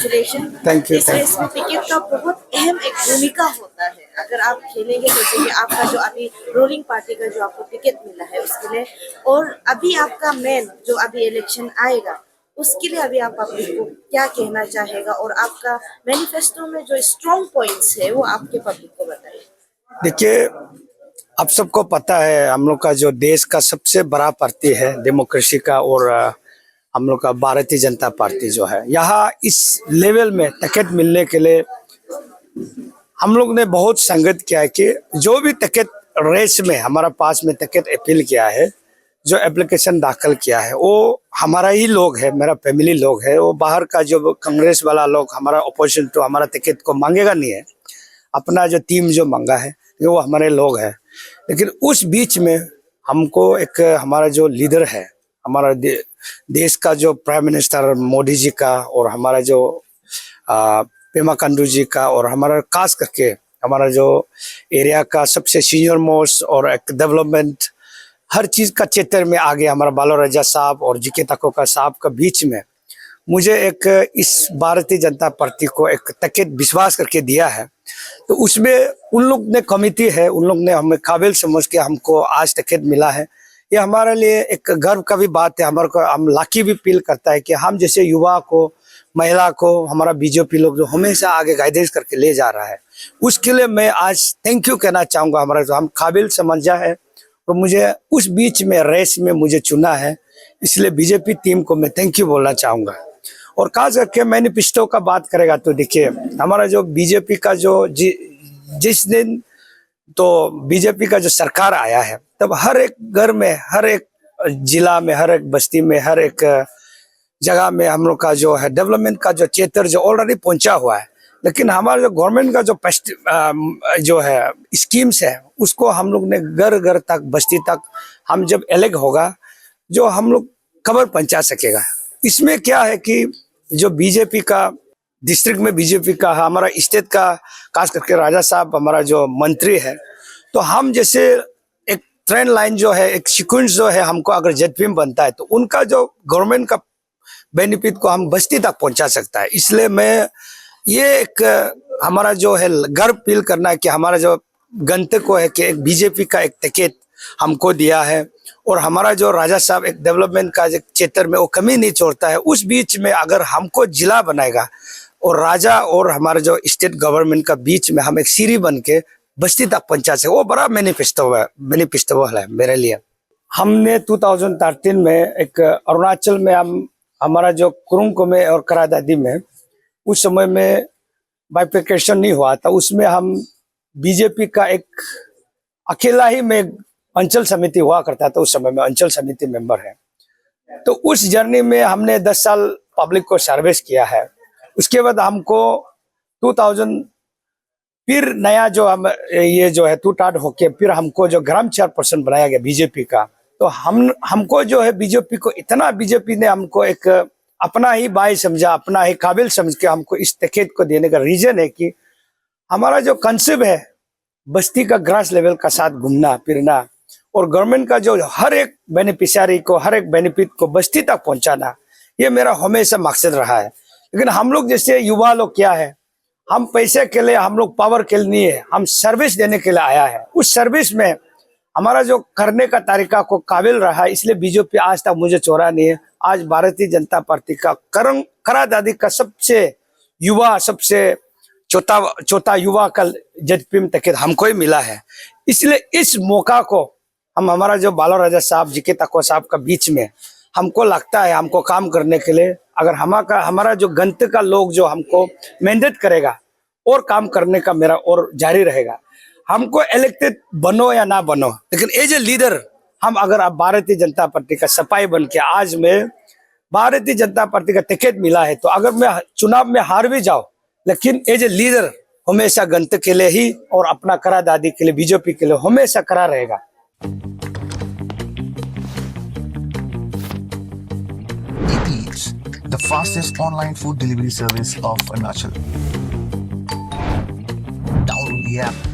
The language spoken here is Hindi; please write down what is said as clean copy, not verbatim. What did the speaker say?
कॉन्ग्रेचुलेशन। Thank you. इस रेस में टिकट का बहुत अहम एक भूमिका होता है। अगर आप खेलेंगे जैसे कि आपका जो अभी रूलिंग पार्टी का जो आपको टिकट मिला है उसके लिए, और अभी आपका मेन जो अभी इलेक्शन आएगा उसके लिए अभी आप पब्लिक को क्या कहना चाहेगा, और आपका मैनिफेस्टो में जो स्ट्रॉन्ग पॉइंट्स है वो आपके पब्लिक को बताइए। देखिए, आप सबको पता है हम लोग का जो देश का सबसे बड़ा पार्टी है डेमोक्रेसी का, और हम लोग का भारतीय जनता पार्टी जो है, यहाँ इस लेवल में टिकट मिलने के लिए हम लोग ने बहुत संघर्ष किया है कि जो भी टिकट रेस में हमारा पास में टिकट अपील किया है, जो एप्लीकेशन दाखिल किया है, वो हमारा ही लोग है, मेरा फैमिली लोग है। वो बाहर का जो कांग्रेस वाला लोग हमारा अपोजिशन तो हमारा टिकट को मांगेगा नहीं है, अपना जो टीम जो मांगा है वो हमारे लोग है। लेकिन उस बीच में हमको एक हमारा जो लीडर है, हमारा देश का जो प्राइम मिनिस्टर मोदी जी का, और हमारा जो पेमा खांडू जी का, और हमारा खास करके हमारा जो एरिया का सबसे सीनियर मोस्ट और एक डेवलपमेंट हर चीज का क्षेत्र में आगे हमारा बालो राजा साहब और जीके ताकोका साहब का बीच में मुझे एक इस भारतीय जनता पार्टी को एक टिकट विश्वास करके दिया है। तो उसमें उन लोग ने कमिटी है, उन लोग ने हमें काबिल समझ के हमको आज टिकट मिला है। ये हमारे लिए एक गर्व का भी बात है, हमारे को हम लाकी भी फील करता है कि हम जैसे युवा को, महिला को, हमारा बीजेपी लोग जो हमेशा आगे गाइडेंस करके ले जा रहा है, उसके लिए मैं आज थैंक यू कहना चाहूँगा। हमारा जो हम काबिल समझा है और मुझे उस बीच में रेस में मुझे चुना है, इसलिए बीजेपी टीम को मैं थैंक यू बोलना चाहूँगा। और खास करके मैनिफेस्टो का बात करेगा तो देखिए, हमारा जो बीजेपी का जो जिस दिन तो बीजेपी का जो सरकार आया है, तब हर एक घर में, हर एक जिला में, हर एक बस्ती में, हर एक जगह में हम लोग का जो है डेवलपमेंट का जो क्षेत्र जो ऑलरेडी पहुंचा हुआ है। लेकिन हमारा जो गवर्नमेंट का जो है स्कीम्स है, उसको हम लोग ने घर घर तक, बस्ती तक हम जब इलेक्ट होगा जो हम लोग खबर पहुंचा सकेगा। इसमें क्या है कि जो बीजेपी का डिस्ट्रिक्ट में बीजेपी का हमारा स्टेट का खास करके राजा साहब हमारा जो मंत्री है, तो हम जैसे एक ट्रेंड लाइन जो है, एक सीक्वेंस जो है, हमको अगर जेडपी में बनता है तो उनका जो गवर्नमेंट का बेनिफिट को हम बस्ती तक पहुंचा सकता है। इसलिए मैं ये एक हमारा जो है गर्व फील करना है कि हमारा जो गंतव्य को है कि एक बीजेपी का एक टिकट हमको दिया है, और हमारा जो राजा साहब एक डेवलपमेंट का क्षेत्र में वो कमी नहीं छोड़ता है। उस बीच में अगर हमको जिला बनाएगा और राजा और हमारा जो स्टेट गवर्नमेंट का बीच में हम एक सीरी बन के बस्ती तक पहुंचा सके, वो बड़ा मैनिफेस्टो है मेरे लिए। हमने 2013 में एक अरुणाचल में हमारा जो कुरुंग में और करादादी में उस समय में बाइफिकेशन नहीं हुआ था, उसमें हम बीजेपी का एक अकेला ही में अंचल समिति हुआ करता था, उस समय में अंचल समिति मेंबर है। तो उस जर्नी में हमने 10 साल पब्लिक को सर्विस किया है। उसके बाद हमको 2000 फिर नया जो हम ये जो है टूटाट होके फिर हमको जो ग्राम चेयरपर्सन बनाया गया बीजेपी का। तो हमको जो है बीजेपी को इतना, बीजेपी ने हमको एक अपना ही भाई समझा, अपना ही काबिल समझ के हमको इस टिकट को देने का रीजन है कि हमारा जो कंसेप्ट है बस्ती का ग्रास लेवल का साथ घूमना फिरना, और गवर्नमेंट का जो हर एक बेनिफिशियरी को, हर एक बेनिफिट को बस्ती तक पहुंचाना, ये मेरा हमेशा मकसद रहा है। लेकिन हम लोग जैसे युवा लोग क्या है, हम पैसे के लिए, हम लोग पावर के लिए नहीं है, हम सर्विस देने के लिए आया है। उस सर्विस में हमारा जो करने का तरीका को काबिल रहा है, इसलिए बीजेपी आज तक मुझे छोड़ा नहीं है। आज भारतीय जनता पार्टी का करादादी का सबसे युवा, सबसे चौथा युवा का जेडपी में टिकट हमको ही मिला है। इसलिए इस मौका को हम हमारा जो बालो राजा साहब, जीके ताको साहब का बीच में हमको लगता है हमको काम करने के लिए, अगर हमारा जो गंतव्य का लोग जो हमको मैंडेट करेगा और काम करने का मेरा और जारी रहेगा। हमको इलेक्टेड बनो या ना बनो, लेकिन एज ए लीडर हम अगर आप भारतीय जनता पार्टी का सफाई बन के आज में भारतीय जनता पार्टी का टिकट मिला है, तो अगर मैं चुनाव में हार भी जाऊं, लेकिन एज ए लीडर हमेशा गंतव्य के लिए ही और अपना करादादी के लिए, बीजेपी के लिए हमेशा करा रहेगा। Eats, the fastest online food delivery service of Arunachal. Download the app